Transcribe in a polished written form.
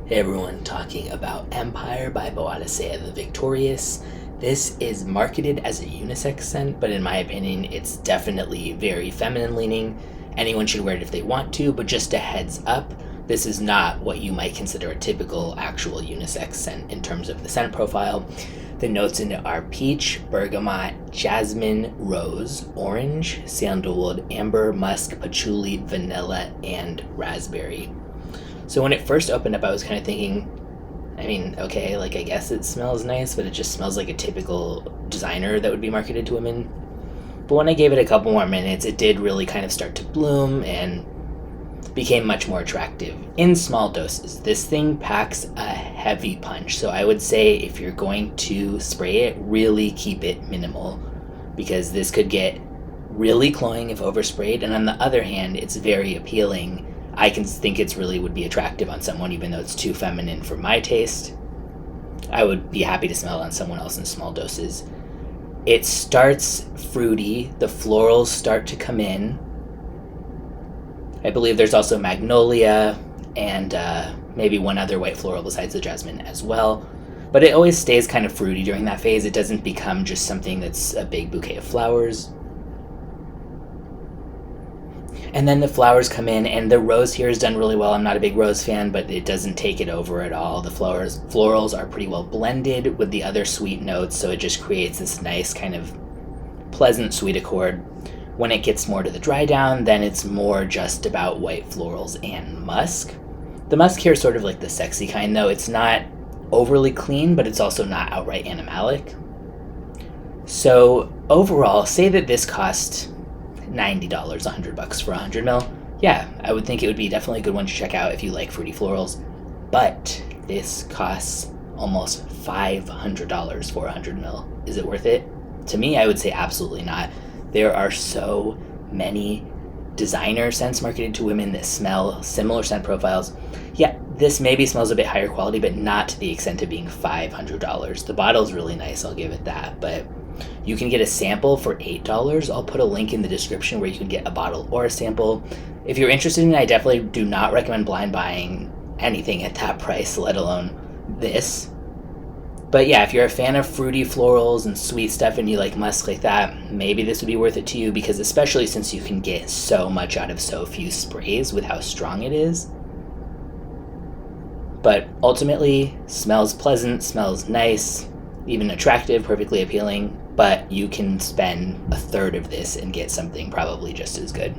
Hey everyone, talking about Empire by Boadicea the Victorious. This is marketed as a unisex scent, but in my opinion, it's definitely very feminine leaning. Anyone should wear it if they want to, but just a heads up, this is not what you might consider a typical actual unisex scent in terms of the scent profile. The notes in it are peach, bergamot, jasmine, rose, orange, sandalwood, amber, musk, patchouli, vanilla, and raspberry. So when it first opened up, I was kind of thinking, okay, I guess it smells nice, but it just smells like a typical designer that would be marketed to women. But when I gave it a couple more minutes, it did really kind of start to bloom and became much more attractive in small doses. This thing packs a heavy punch, so I would say if you're going to spray it, really keep it minimal, because this could get really cloying if oversprayed, and on the other hand, it's very appealing. I can think it's really would be attractive on someone, even though it's too feminine for my taste. I would be happy to smell it on someone else in small doses. It starts fruity, the florals start to come in. I believe there's also magnolia and maybe one other white floral besides the jasmine as well. But it always stays kind of fruity during that phase. It doesn't become just something that's a big bouquet of flowers. And then the flowers come in, and the rose here is done really well. I'm not a big rose fan, but it doesn't take it over at all. The florals are pretty well blended with the other sweet notes, so it just creates this nice kind of pleasant sweet accord. When it gets more to the dry down, then it's more just about white florals and musk. The musk here is sort of like the sexy kind, though. It's not overly clean, but it's also not outright animalic. So overall, say that this cost $90, $100 for 100 ml. Yeah, I would think it would be definitely a good one to check out if you like fruity florals. But this costs almost $500 for 100 ml. Is it worth it? To me, I would say absolutely not. There are so many designer scents marketed to women that smell similar scent profiles. Yeah, this maybe smells a bit higher quality, but not to the extent of being $500. The bottle's really nice, I'll give it that, but you can get a sample for $8. I'll put a link in the description where you can get a bottle or a sample. If you're interested in it, I definitely do not recommend blind buying anything at that price, let alone this. But yeah, if you're a fan of fruity florals and sweet stuff and you like musk like that, maybe this would be worth it to you, because especially since you can get so much out of so few sprays with how strong it is. But ultimately, smells pleasant, smells nice, even attractive, perfectly appealing, but you can spend a third of this and get something probably just as good.